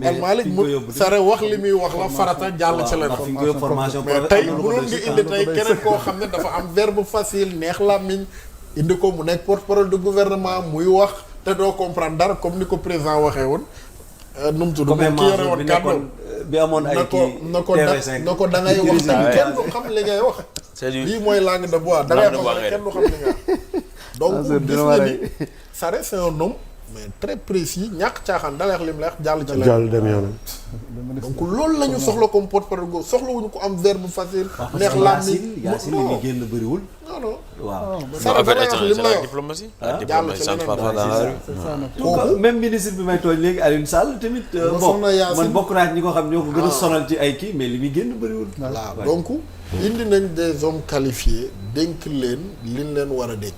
El Malick mu sare wax li muy wax la farata jàll ci leen mais tey mënoon nga indi tey keneen koo xam ne dafa am verbe facile neex làmmiñ indi ko mu nekk porte-parole du gouvernement muy wax te doo comprendre dara comme ni ko président waxee woon nu mu tudd moom ki yore woon kàddu bi amoon ay kii na ko da ngay wax tamit kenn du xam li ngay wax lii mooy langue de bois da ngay wax kenn du xam li nga donc gis nga ni Sare c'est un homme mais très précis ñàkk caaxaan daleex lim leex jàll ci la jàll dem yoonam. donc loolu la ñu soxla comme porte-parole go soxlawuñu ko am verbe facile neex làmmiñ Yacine li muy génn bëriwul non non waaw Sare da lay wax li mu la la wax diplomatie. jàll ci leneen kooku même ministre bi may tooñ léegi Alioune Sall tamit bon man bokk naa ñi ko xam ñoo ko gën a sonal ci ay kii mais li muy génn bëriwul voilà donc indi nañ des hommes qualifiés dénk leen liñ leen war a dénk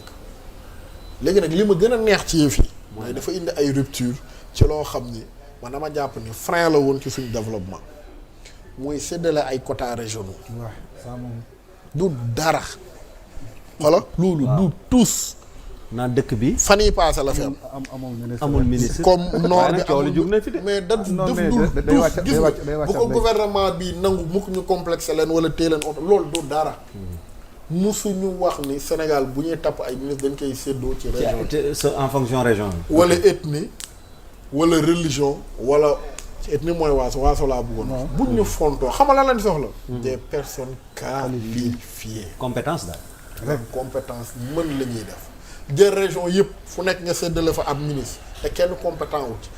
léegi nag li ma gën a neex ci yëf yi mooy dafa indi ay rupture ci loo xam ni man dama jàpp ni frein la woon ci suñu développement muy séddale ay quotas régionaux du dara xoola loolu du tous naan dëkk bi fan yi passé la fi am amul ministre comme nord bi coow li jug na fi de mais daf def du gis nga bu ko gouvernement bi nangu mukk ñu complexé leen wala téye leen oto loolu du dara musuñu wax ni Sénégal bu ñuy tapp ay ministre dañ koy séddoo ci région en fonction région wala ethnie wala religion wala ethnie mooy waaso laa bëggoon buñ ñu fontoo xam nga lan lañ soxla des personnes qualifiées compétence daal compétence mën la ñuy def jël région yëpp fu nekk nga séddale fa ab ministre te kenn compétent wu ci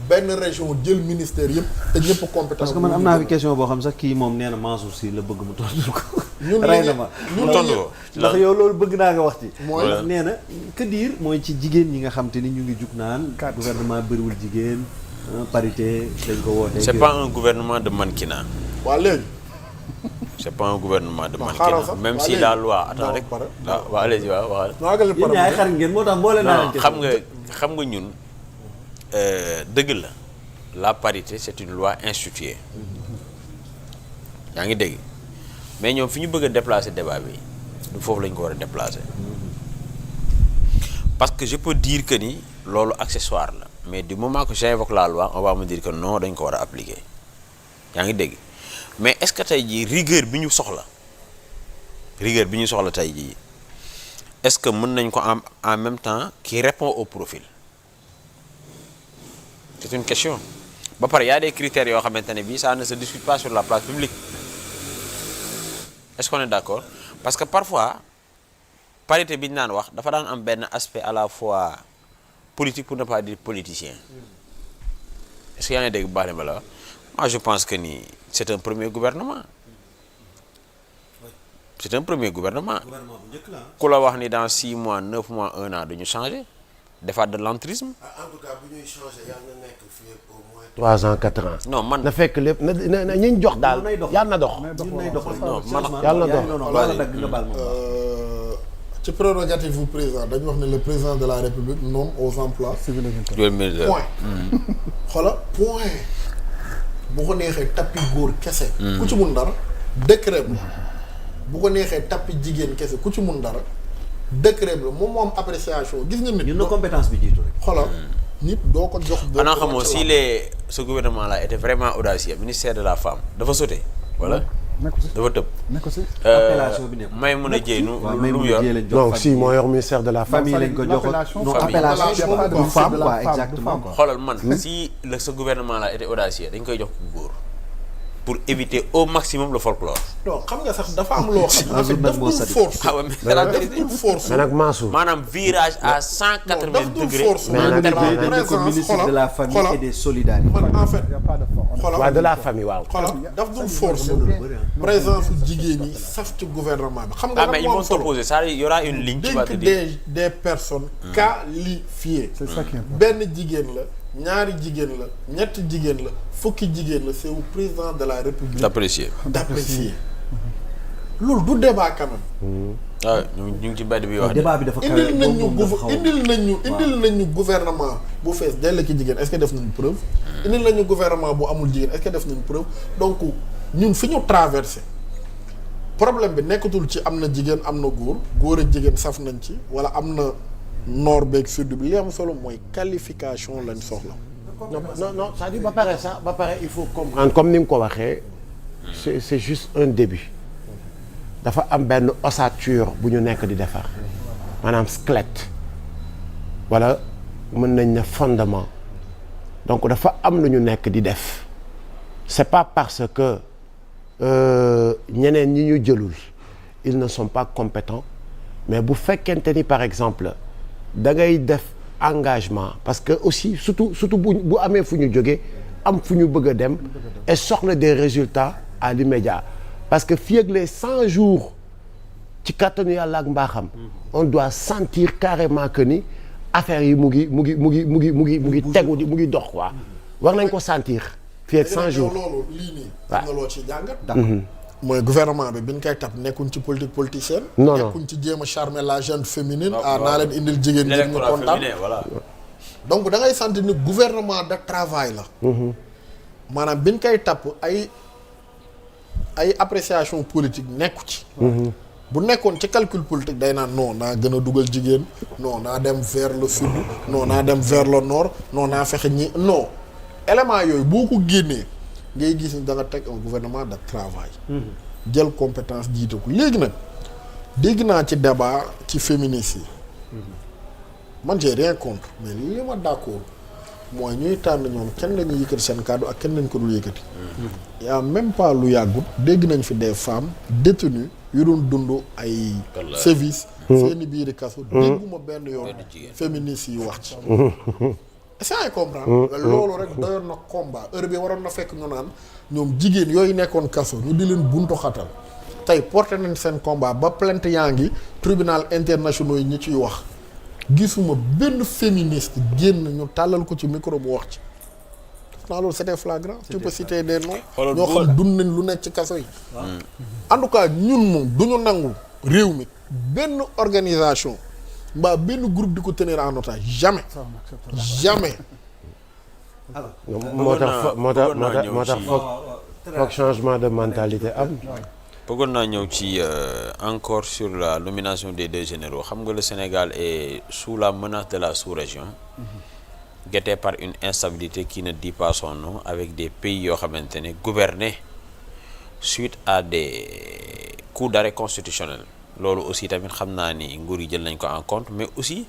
benn région jël ministère yëpp te ñëpp compétent parce que man am naa fi question boo xam sax kii moom nee na Mansour Sy la bëgg mu tontu ko rey na ma tontu ko ndax yow loolu bëgg naa nga wax ci mooy nee na que dire mooy ci jigéen ñi nga xam te ni ñu ngi jug naan gouvernement bëriwul jigéen parité dañ ko woote c'est pas un gouvernement de mannequinat. waa léegi c'est pas un gouvernement de mannequinat même si la loi attends rek waaw allez-y waaw waxal yéen ñaay xarit ngeen moo tax boole naa leen xam nga ñun dëgg la parité c'est une loi instituée yaa ngi dégg mais ñoom fi ñu bëgg a déplacer débat bi du foofu lañ ko war a déplacer parce que je peux dire que ni loolu accessoire la mais du moment que j'invoque la loi on va me dire que non dañ ko war a appliquer yaa ngi dégg mais est-ce que tey jii rigueur bi ñu soxla tey jii est-ce que mën nañ ko en même temps qui répond au profil c'est une question ba pare y a des critères yoo xamante ne bii ça ne se discute pas sur la place publique est-ce qu'on est d'accord parce que parfois parité bi ñu naan wax dafa daan am benn aspect à la fois politique pour ne pas dire politicien est-ce que yaa ngi dégg bu baax ne ma la moi je pense que ni c'est un premier gouvernement ku la wax ni dans 6 mois 9 mois 1 an duñu changer defaat de l'entrisme. en tout cas bu ñuy changer yàlla na nekk fii au moins 3 ans 4 ans. non man na fekk lépp na ñi ñu jox daal yàlla na dox. non man yàlla na dox. ci prérogative bu président dañu wax ne le président de la république nomme aux emplois civils et militaires. point. xoola point. bu ko neexee tappi góor kese. ku ci mun dara. décret bi bu ko neexee tappi jigéen kese ku ci mun dara. décret bi moom moo am appréciation gis nga nit. ñun na compétence bi jiitu rek. xoolal nit doo ko jox. xanaa xamoo si ce gouvernement là était vraiment audacieux ministère de la femme dafa sauté wala. dafa tëb. appellation bi nekk may mun a jéy nu may lu mu mun a yor jéy lañ jox donc si moo yor ministère de la famille lañ ko jox non appellation du femme quoi exactement quoi. xoolal man si ce gouvernement là était audacieux dañ koy jox ku góor pour éviter au maximum le folklore. non xam nga sax dafa am loo xam. en fait daf dul force. ah ouais mais c'est la vérité. daf dul force. mais nag Mansour. maanaam virage à 180 degrés. mais nag dañ ko ministre de la famille et des solidarités. man en fait. waaw de la famille waaw. xoolal daf dul force. présence jigéen ñi saf ci gouvernement bi. xam nga ah mais ils vont s'opposer ça il y aura une ligne qui va te dire des personnes qualifiées. c'est ça qui est important. benn jigéen la ñaari jigéen la ñetti jigéen la fukki jigéen la c'est au président de la république d'apprécier loolu du débat quand même. waaw ñu ngi ci mbedd bi wax débat bi dafa kawe indil nañu gouvernement bu fees dell ki jigéen est-ce que def nañu preuve. indil nañu gouvernement bu amul jigéen est-ce que def nañu preuve donc ñun fi ñu traversé problème bi nekkatul ci am na jigéen am na góor ak jigéen saf nañ ci wala am na nord beeg sud bi li am solo mooy qualification lañ soxla. non c'est-à-dire ba pare il faut comprendre comme ni nga ko waxee c'est juste un début dafa am benn ossature bu ñu nekk di defar maanaam squelette wala mën nañ ne fondement donc dafa am lu ñu nekk di def c'est pas parce que ñeneen ñi ñu jëlul ils ne sont pas compétents mais bu fekkente ni par exemple da ngay def engagement parce que aussi surtout bu amee fu ñu jógee am fu ñu bëgg a dem et soxla des résultats à l'immédiat parce que fii ak les 100 jours ci kattanu yàlla ak mbaaxam on doit sentir carrément que ni affaire yi mu ngi tegu mu ngi dox quoi war nañ ko sentir fii ak 100 jours loolu lii nii am na loo ci jàngat mooy gouvernement bi ñu koy tab nekkuñ ci politique politicienne non nekkuñ ci jéem a charmer la jeune féminine naa leen indil jigéen ngir ñu kontaan voilà. donc da ngay sentir ni gouvernement de travail la maanaam bi ñu koy tapp ay appréciation politique nekku ci bu nekkoon ci calcul politique day naan non naa gën a dugal jigéen non naa dem vers le sud non naa dem vers le nord non naa fexe ñi non élément yooyu boo ko génnee ngay gis ni da nga teg un gouvernement de travail jël compétence jiite ko léegi nag dégg naa ci débat ci féministes yi man j'ai rien contre mais li ma d'accord mooy ñuy tànn ñoom kenn lañuy yëkkati seen kàddu ak kenn lañ ko dul yëkkati y a même pas lu yàggut dégg nañ fi des femmes détenues yu doon dund ay sévices seeni biiri kaso dégguma benn yoon féministes yi wax ci est-ce que comprendre loolu rek doyoon na combat heure bi waroon na fekk ñu naan ñoom jigéen yooyu nekkoon kaso ñu di leen buntu xatal tey porté nañ seen combat ba plainte yaa ngi tribunal internationaux yi ñi ciy wax gisuma benn féministe génn ñu tàllal ko ci micro bu wax ci naa loolu c'était flagrant tu peux citer des noms ñoo xam dund nañ lu nekk ci kaso yi en tout cas ñun moom duñu nangu réew mi benn organisation mbaa benn groupe di ko tenir en otage jamais moo tax foog changement de mentalité am bëggoon naa ñëw ci encore sur la nomination des deux généraux xam nga le Sénégal est sous la menace de la sous-région guetté par une instabilité qui ne dit pas son nom avec des pays yoo xamante ne gouvernés suite à des coups d'arrêt constitutionnels loolu aussi tamit xam naa ni nguur yi jël nañ ko en compte mais aussi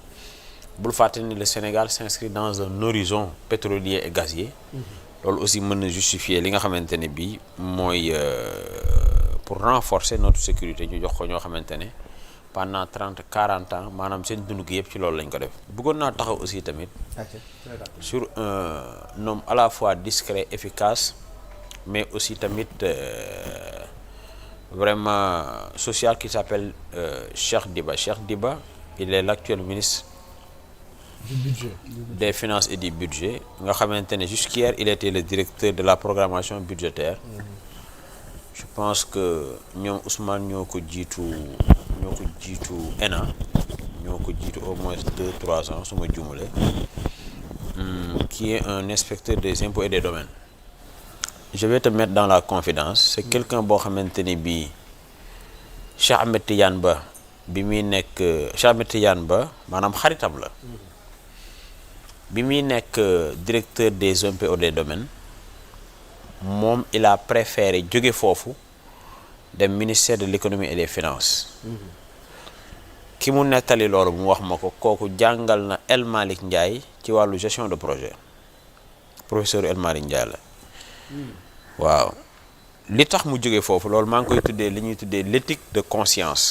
bul fàtte ni le Sénégal s'inscrit dans un horizon pétrolier et gazier loolu aussi mën na justifier li nga xamante ne bii mooy pour renforcer notre sécurité ñu jox ko ñoo xamante ne pendant 30-40 ans maanaam seen dund gi yëpp ci loolu lañ ko def bëggoon naa taxaw aussi tamit sur un homme à la fois discret efficace mais aussi tamit vraiment social qui s'appelle Cheikh Diba il est l'actuel ministre du budget des finances et du budget nga xamante ne jusqu'hier il était le directeur de la programmation budgétaire je pense que ñoom Ousmane ñoo ko jiitu ENA ñoo ko jiitu au moins 2-3 ans su ma juumalee qui est un inspecteur des impôts et des domaines je vais te mettre dans la confidence c'est quelqu'un boo xamante ni bii Cheikh Ahmed Tidiane Ba bi muy nekk Cheikh Ahmed Tidiane Ba maanaam xaritam la bi muy nekk directeur des impôts et des domaines moom il a préféré jóge foofu dem ministère de l'économie et des finances ki mu nettali loolu mu wax ma ko kooku jàngal na El Malick Ndiaye ci wàllu gestion de projet professeur El Malick Ndiaye la waaw li tax mu jóge foofu loolu maa ngi koy tuddee li ñuy tuddee l'éthique de conscience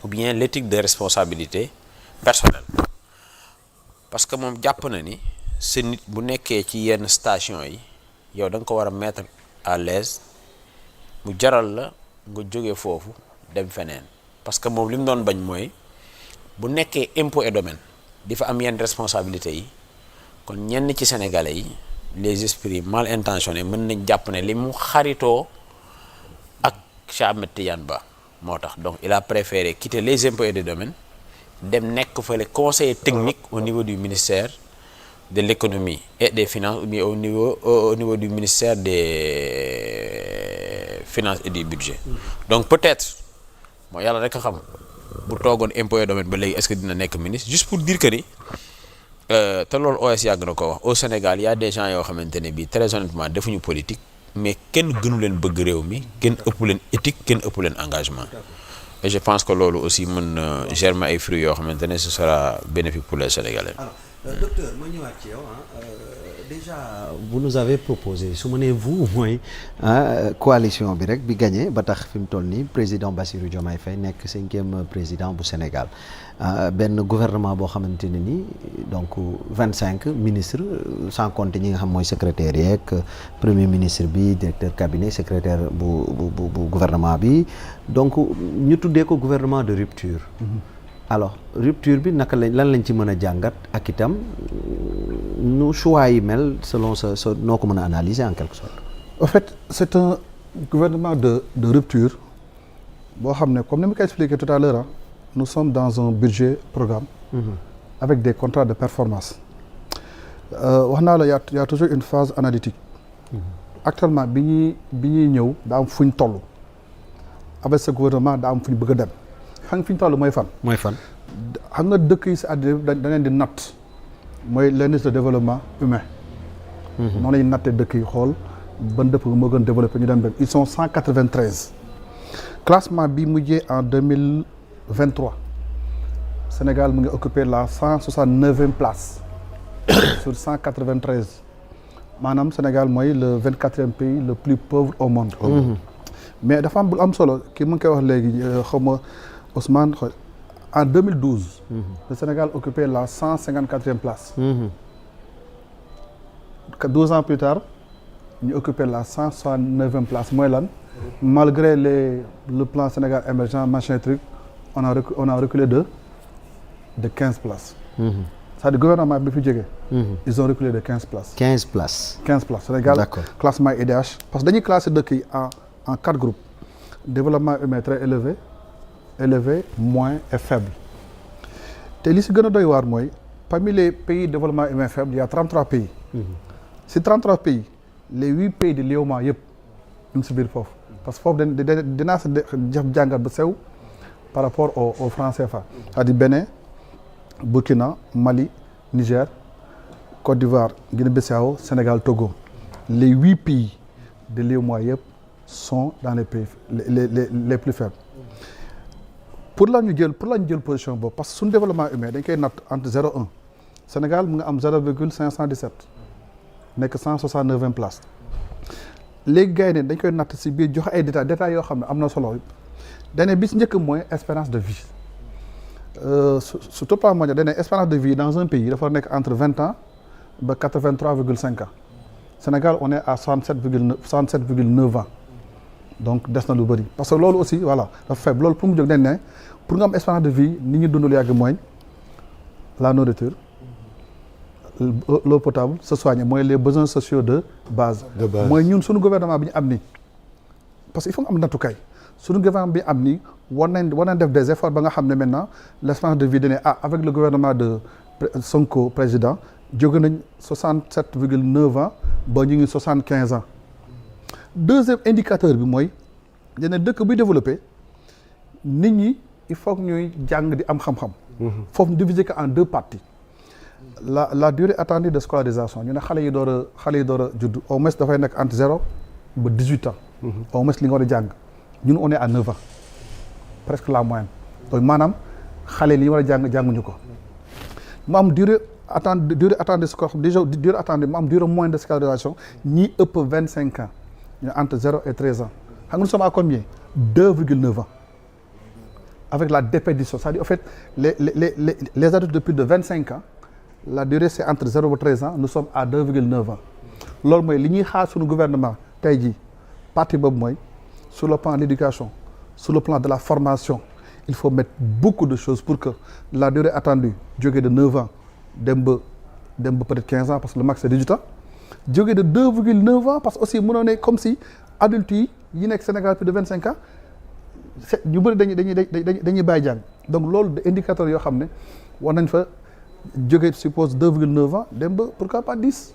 ou bien l'éthique de responsabilité personnelle parce que moom jàpp na ni sa nit bu nekkee ci yenn station yi yow da nga ko war a mettre à l'aise mu jaral la nga jóge foofu dem feneen parce que moom li mu doon bañ mooy bu nekkee impôt et domaine di fa am yenn responsabilités yi kon ñenn ci sénégalais yi les esprits mal intentionnés mën nañ jàpp ne li mu xaritoo ak Cheikh Ahmed Tidiane Ba moo tax donc il a préféré quitter les impôts et des domaines dem nekk fële conseiller technique au niveau du ministère de l'économie et des finances ou bien au niveau du ministère des finances et du budget donc peut-être moo yàlla rek a xam bu toogoon impôt et domaine ba léegi est-ce que dina nekk ministre juste pour dire que ni te loolu OS yàgg na ko wax au Sénégal y a des gens yoo xamante ne bii très honnêtement defuñu politique mais kenn gënu leen bëgg réew mi kenn ëpp leen éthique kenn ëpp leen engagement et je pense que loolu aussi mën na germer ay fruits yoo xamante ne ce sera bénéfique pour les Sénégalais. Alors docteur ma ñëwaat ci yow déjà vous nous avez proposé su ma nee vous mooy coalition bi rek bi gagné ba tax fi mu toll nii président Bassirou Diomaye Faye nekk 5e président bu Sénégal benn gouvernement boo xamante ne ni donc 25 ministres sans compter ñi nga xam mooy secrétaire yeeg premier ministre bi directeur cabinet secrétaire bu gouvernement bi donc ñu tuddee ko gouvernement de rupture. Alors rupture bi naka lan lañ ci mën a jàngat ak itam nu choix yi mel selon sa noo ko mën a analyser en quelque sorte. En fait c'est un gouvernement de rupture boo xam ne comme ni ma ko expliqué tout à l'heure nous sommes dans un budget programme avec des contrats de performance wax naa la y a toujours une phase analytique actuellement bi ñuy ñëw daa am fu ñu toll avec ce gouvernement daa am fu ñu bëgg a dem xam nga fi ñu toll mooy fan. xam nga dëkk yi si àddina da leen di natt mooy l'indice de développement humain. noonu la ñuy nattee dëkk yi xool ban dëkk moo gën développé ñu dem ils sont 193. classement bi mujjee en 2023 Sénégal mu ngi occupé la 169e place sur 193 maanaam Sénégal mooy le 24e pays le plus pauvre au monde. mais dafa am bu am solo kii mu ngi koy wax léegi xaw ma Ousmane en 2012. Le Sénégal occupait la 154e place. 12 ans plus tard ñu occupé la 169e place mooy lan malgré le plan Sénégal émergent machin truc on a reculé de 15 places. c'est-à-dire gouvernement bi fi jógee. ils ont reculé de 15 places. 15 places Sénégal. D'accord. Classement IDH parce que dañuy classer dëkk yi en 4 groupes développement humain très élevé, moyen et faible. te li si gën a doy waar mooy parmi les pays développement humain faible il y a 33 pays. si 33 pays les 8 pays de l'UEMOA yëpp ñu ngi si biir foofu parce que foofu dinaa si def jàngat bu sew par rapport au franc CFA. c'est-à-dire Bénin Burkina Mali Niger Côte d'Ivoire Guinée-Bissau Sénégal Togo les 8 pays de l'UEMOA yëpp sont dans les pays les plus faibles. pour la ñu jël position boobu parce que suñu développement humain dañ koy natt entre 0,1 Sénégal mu nga am 0,517 nekk 169e place léegi gars yi ne dañ koy natt si biir joxe ay détails yoo xam ne am na solo dañ ne bis njëkk mooy espérance de vie sur tout plan mondial dañ ne espérance de vie dans un pays dafa nekk entre 20 ans ba 83,5 ans Sénégal on est à 67,9 ans. donc des na lu bëri parce que loolu aussi voilà dafa faible loolu pour mu jóg dañ ne pour nga am espérance de vie nit ñi dund lu yàgg mooy la nourriture l'eau potable se soigner mooy les besoins sociaux de base. mooy ñun suñu gouvernement bi ñu am nii parce que il faut nga am nattukaay suñu gouvernement bi am nii war nañ def des efforts ba nga xam ne maintenant l'espérance de vie dañ ne avec le gouvernement de Sonko président jóge nañ 67,9 ans ba ñu ngi 75 ans. deuxième indicateur bi mooy dina dëkk buy développé nit ñi il faut que ñuy jàng di am xam-xam. foofu ñu diviser ko en 2 parties. la durée attendue de scolarisation ñu ne xale yi door a judd au moins dafay nekk entre 0 ba 18 ans. au moins li nga war a jàng ñun on est à 9 ans presque la moyenne donc maanaam xale li ñu war a jànguñu ko. mu am durée attendue durée moyenne de scolarisation ñii ëpp 25 ans. ñu entre 0 et 13 ans xam nga nous sommes à combien 2,9 ans avec la déperdition c'est-à-dire en fait les adultes de plus de 25 ans la durée c'est entre 0 et 13 ans nous sommes à 2,9 ans loolu mooy li ñuy xaar suñu gouvernement tey jii partie boobu mooy sur le plan de l'éducation sur le plan de la formation il faut mettre beaucoup de choses pour que la durée attendue jógee de 9 ans dem ba peut-être 15 ans parce que le max c'est 18 ans jóge de 2,9 ans parce que aussi mënoo ne comme si adultes yi nekk Sénégal plus de 25 ans ñu bëri dañuy bàyyi jàng donc loolu de indicateur yoo xam ne war nañ fa jóge suppose 2,9 ans dem ba pourquoi pas 10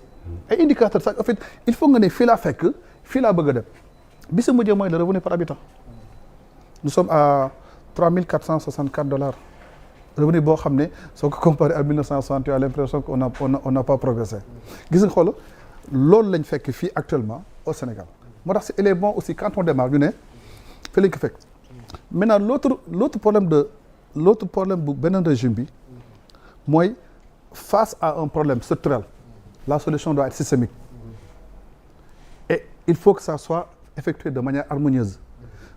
ay indicateurs sax en fait il faut nga ne fii laa fekk fii laa bëgg a dem bi sa mujjee mooy le revenu par habitant nous sommes à $3,464 revenu boo xam ne soo ko comparé à 1960 tu as l'impression qu'on n'a pas progressé gis nga xool loolu lañ fekk fii actuellement au Sénégal moo tax il est bon aussi quand on démarre ñu ne fi lañ ko fekk maintenant l'autre problème bu beneen régime bi mooy face à un problème structurel la solution doit être systémique et il faut que ça soit effectué de manière harmonieuse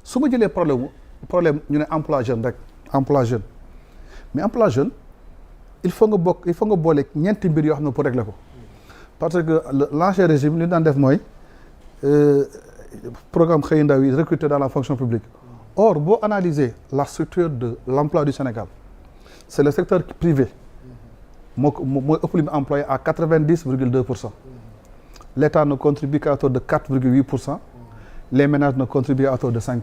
su ma jëlee problème ñu ne emploi jeune rek emploi jeune mais emploi jeune il faut nga boole ñeenti mbir yoo xam ne pour régler ko parce que l'ancien régime li ñu daan def mooy programme xëy ndaw yi recruter dans la fonction publique or boo analyser la structure de l'emploi du Sénégal c'est le secteur privé mooy ëpp li mu employé à 90,2%. L'État ne contribue qu'à hauteur de 4,8%. Les ménages ne contribuent à hauteur de 5%.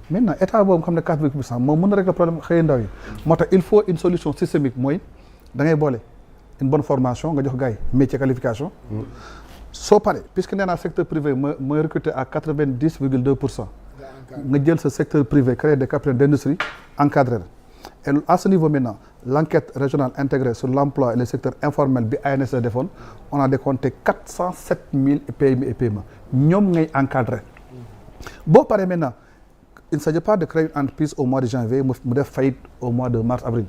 Maintenant état boobu xam ne 4,8% moom mën na régler problème xëy ndaw yi moo tax il faut une solution systémique mooy da ngay boole une bonne formation nga jox gars yi métier qualification. soo paree puisque nee naa secteur privé mooy recruter à 90,2%. nga jël ce secteur privé créer des capitales d'industrie encadré la. Et à ce niveau maintenant l'enquête régionale intégrée sur l'emploi et le secteur informel bi ANSD defoon on a décompté 407 000 PME et PME ñoom ngay encadré boo paree maintenant il ne s'agit pas de créer une entreprise au mois de janvier mu def faillite au mois de mars avril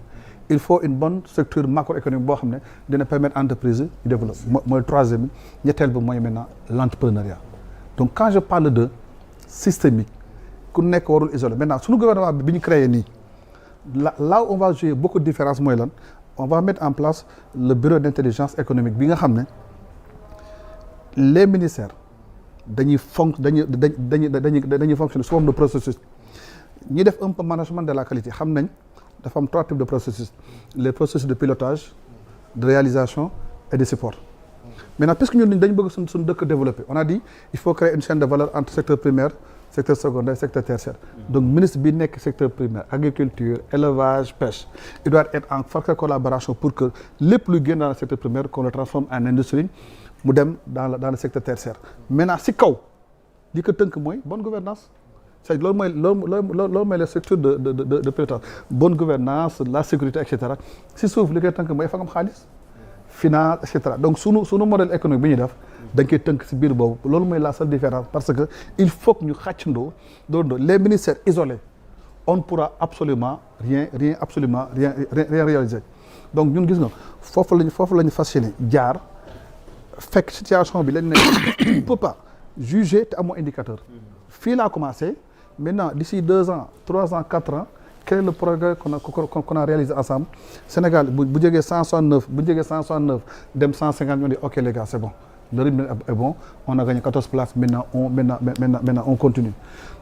il faut une bonne structure macroéconomique boo xam ne dina permettre entreprise yu développer mooy troisième bi ñetteel bi mooy maintenant l'entrepreneuriat donc quand je parle de systémique ku nekk warul isolé maintenant suñu gouvernement bi ñu créé nii là où on va jouer beaucoup de différence mooy lan on va mettre en place le bureau d'intelligence économique bi nga xam ne les ministères dañuy fonctionner sous forme de processus ñi def un peu management de la qualité xam nañ dafa am 3 types de processus les processus de pilotage de réalisation et de support maintenant puisque ñun dañu bëgg suñu dëkk développer on a dit il faut créer une chaîne de valeur entre secteur primaire secteur secondaire secteur tertiaire donc ministre bi nekk secteur primaire agriculture élevage pêche il doit être en forte collaboration pour que lépp luy génn dans le secteur primaire qu'on le transforme en industrie mu dem dans le secteur tertiaire maintenant si kaw li ko tënk mooy bonne gouvernance c'est loolu mooy les structures de pilotage bonne gouvernance la sécurité et cetera si suuf li koy tënk mooy fa nga am xaalis finance et cetera donc sunu modèle économique bi ñuy def dañ koy tënk si biir boobu loolu mooy la seule différence parce que il faut que ñu xàccandoo doon les ministères isolés on ne pourra absolument rien réaliser donc ñun gis nga foofu la ñu fas yéene jaar fekk situation bi lañ ne on peut pas juger te amoo indicateur fii laa commencé maintenant d'ici 2 ans 3 ans 4 ans quel est le progrès qu'on a réalisé ensemble Sénégal bu jógee 169 dem 150 ñu dit ok les gars c'est bon le rythme est bon on a gagné 14 places maintenant on continue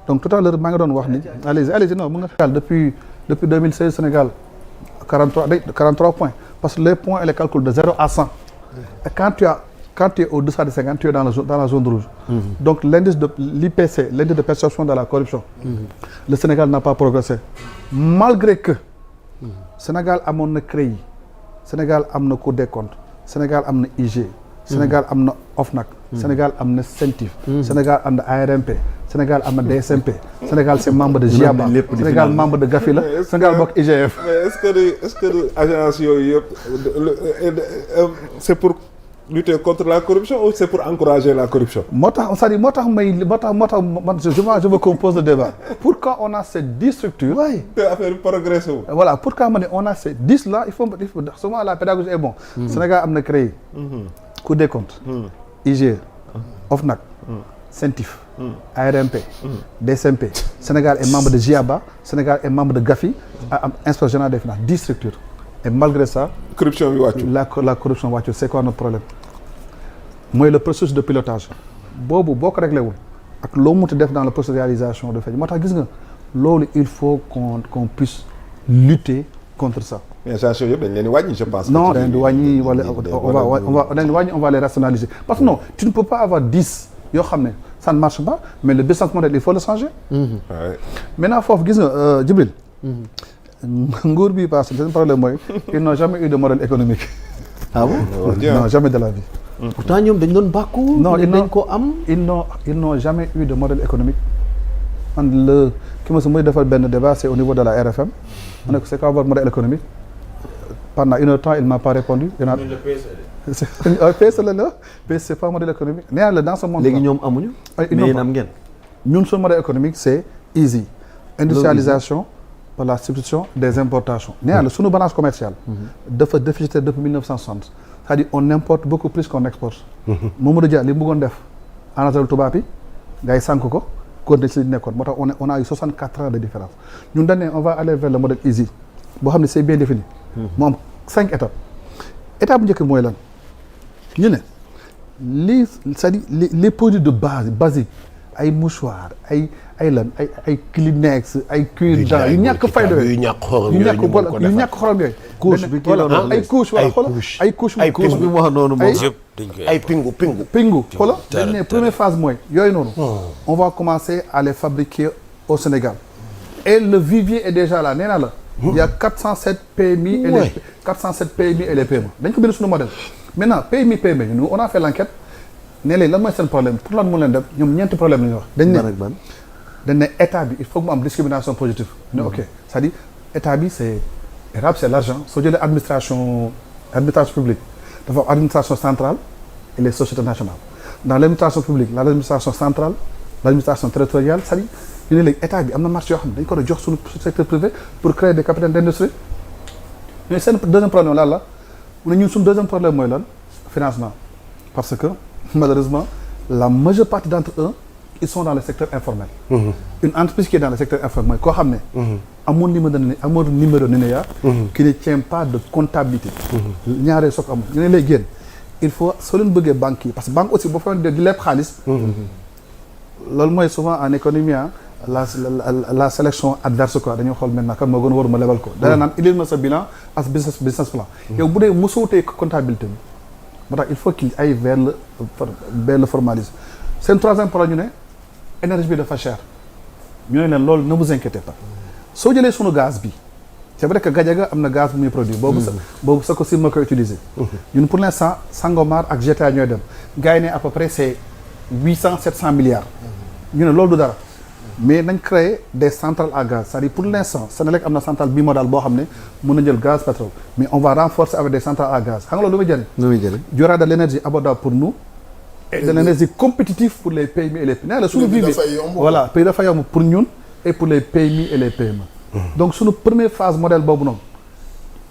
donc tout à l'heure maa ngi doon wax ni allez-y non mën nga depuis 2016 Sénégal 43 points parce que les points et les calculs de 0 à 100 et quand tu es au-delà de 50 tu es dans la zone rouge. Donc l'indice de l'IPC, l'indice de perception de la corruption. Le Sénégal n'a pas progressé malgré que Sénégal amoon na CREI Sénégal am na Cour des comptes Sénégal am na IG Sénégal am na OFNAC Sénégal am na CENTIF Sénégal am na ARMP Sénégal am na DSMP Sénégal c'est membre de GIABA Sénégal membre de Gafi la Sénégal bokk IGF. mais est-ce que agence yooyu yëpp c'est pour lutter contre la corruption ou c'est pour encourager la corruption? moo tax c'est-à-dire moo tax man je me compose le débat. Pourquoi on a ces 10 structures? Oui. Te affaire bi progressé wu. Voilà pourquoi ma ne on a ces 10 là il faut souvent la pédagogie est bon. Sénégal am na CREI. Cour des comptes. IGE. OFNAC. CENTIF. ARMP. DSMP. Sénégal est membre de GIABA. Sénégal est membre de Gafi. Inspection générale des finances 10 structures. Et malgré ça. corruption bi wàccul la corruption wàccul c'est quoi notre problème mooy le processus de pilotage boobu boo ko réglé wul ak loo munti def dans le processus de réalisation de fait moo tax gis nga loolu il faut qu'on puisse lutter contre ça. mais agence yëpp dañ leen di wàññi je pense. non dañ di wàññi wala on va les rationaliser parce que non tu ne peux pas avoir 10 yoo xam ne ça ne marche pas mais le business model il faut le changer. Maintenant foofu gis nga Djibril. nguur bi parce que seen problème mooy ils n'ont jamais eu de modèle économique. Ah bon? Non, jamais de la vie. Pourtant ñoom dañ doon bàkku. Non, dañ ko am. ils n'ont jamais eu de modèle économique. Man ki ma si muy defal benn débat c'est au niveau de la RFM. Ma ne ko c'est quoi votre modèle économique? pendant 1 heure de temps il m'a pas répondu. PSE la PSE c'est pas modèle économique nee naa la dans ce monde. léegi ñoom amuñu. mais yéen am ngeen. ñun suñu modèle économique c'est easy. industrialisation par la substitution des importations. nee naa la suñu balance commerciale. dafa déficitaire depuis 1960. c'est-à-dire on importe beaucoup plus qu'on exporte. Mamadou Dia li mu bëggoon def en tubaab yi gars yi sànk ko continuer ci li nekkoon moo tax on a eu 64 ans de différence ñun dañ ne on va aller vers le modèle easy boo xam ne c'est bien défini. mu am 5 étapes. étape bu njëkk mooy lan ñu ne lii c'est-à-dire les produits de base basique ay mouchoir ay lan ay Kleenex ay cuir dent yu ñàkk fayda yooyu yu ñàkk xorom yu ñàkk xorom yooyu. couche bi kii la ay couche wala xoolal ay couche bi mu wax noonu moom. ay pingu xoolal dañ ne première phase mooy yooyu noonu. on va commencer à les fabriquer au Sénégal. et le vivier est déjà là nee naa la. il y a 407 PMI et les 407 PMI et les PME dañ ko bind suñu modèle. maintenant PMI PME nous on a fait l'enquête ne leen lan mooy seen problème pour lan mu leen def ñoom ñeenti problème la ñuy wax. dañ ne état bi il faut que mu am discrimination positive. ne ok c'est-à-dire état bi c'est l'argent soo jëlee administration publique dafa am administration centrale et les sociétés nationales dans l'administration publique l'administration centrale l'administration territoriale c'est-à-dire ñu ne léegi état bi am na marché yoo xam ne dañ ko doon jox suñu secteur privé pour créer des capitaines d'industrie mais seen deuxième problème lan la mu ne ñun suñu deuxième problème mooy lan financement parce que malheureusement la majeure partie d'entre eux ils sont dans le secteur informel. Une entreprise qui est dans le secteur informel koo xam ne amul numéro NINEA qui ne tient pas de comptabilité ñaaree soog amul ñu ne lay génn il faut soo leen bëggee banque yi parce que banque aussi boo fa di leb xaalis loolu mooy souvent en économie la sélection adverse quoi dañoo xool maintenant kan moo gën a waruma lebal ko dana naan indil ma sa bilan as business plan yow bu dee mosoo tey comptabilité bi moo tax il faut qu'il aille vers le formalisme seen troisième problème ñu ne énergie bi dafa cher ñu ne leen loolu ne vous inquiétez pas soo jëlee sunu gaz bi c'est vrai que Gadiaga am na gaz bu muy produit boobu sa ko si ma koy utiliser ñun pour l'instant Sangomar ak GTA ñooy dem gars yi ne à peu près c'est 700 milliards ñu ne loolu du dara mais nañ créer des centrales à gaz c'est-à-dire pour l'instant Senelec am na centrale bimodale boo xam ne mën na jël gaz pétrole mais on va renforcer avec des centrales à gaz xam nga loolu lu muy jëriñ il y aura de l'énergie abordable pour nous et de l'énergie compétitive pour les PME et les PME. la suñu vie voilà prix dafa yomb pour ñun et pour les PMI et les PME. donc suñu première phase modèle boobu noonu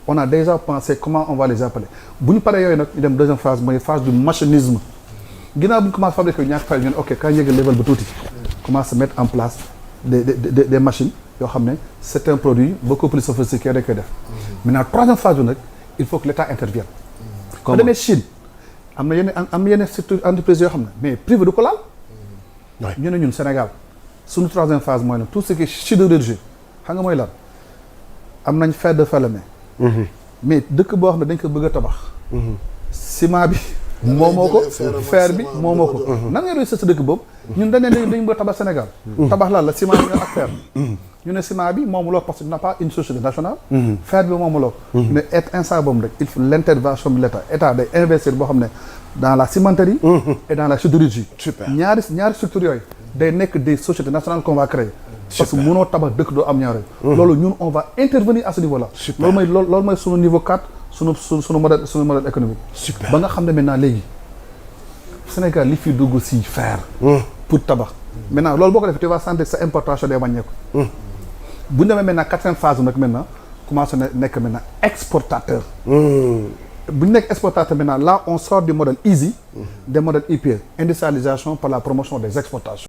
on a déjà pensé comment on va les appeler bu ñu paree yooyu nag ñu dem deuxième phase mooy phase du machinisme ginnaaw bu ñu commencé fabriquer ñàkk fay ñu ne ok quand yéeg level ba tuuti commence à mettre en place des machines yoo xam ne c'est un produit beaucoup plus sophistiqué rek koy def maintenant troisième phase bi nag il faut que l'État intervienne. comme demee Chine am na yenn secteur entreprise yoo xam ne mais privé du ko laal. ñu ne ñun Sénégal suñu troisième phase mooy lan tout ce qui est sidérurgie xam nga mooy lan am nañ fer de Falémé. mais dëkk boo xam ne dañ ko bëgg a tabax. ciment bi. moomoo ko fer bi moomoo ko. nan nga doon sa dëkk boobu. ñun dañ ne dañu bëgg a tabax Sénégal. tabax lan la ciment bi ak fer. ñu ne ciment bi moomuloo parce que n'a pas une société nationale. fer bi moomuloo. ne instant boobu rek il faut l'intervention de l'État état day investir boo xam ne dans la cimenterie. et dans la sidérurgie. super ñaari structures yooyu day nekk des sociétés nationales qu'on va créer. parce que mënoo tabax dëkk doo am ñaar yooyu. loolu ñun on va intervenir à ce niveau là. loolu mooy sunu niveau 4 sunu modèle économique. super ba nga xam ne maintenant léegi Sénégal li fi dugg si fer. pour tabax. maintenant loolu boo ko defee tu vas sentir sa importation day wàññeeku. bu ñu demee maintenant quatrième phase nag maintenant commencé na nekk maintenant exportateur. bu ñu nekk exportateur maintenant là on sort du modèle easy. des modèles IPE industrialisation par la promotion des exportations.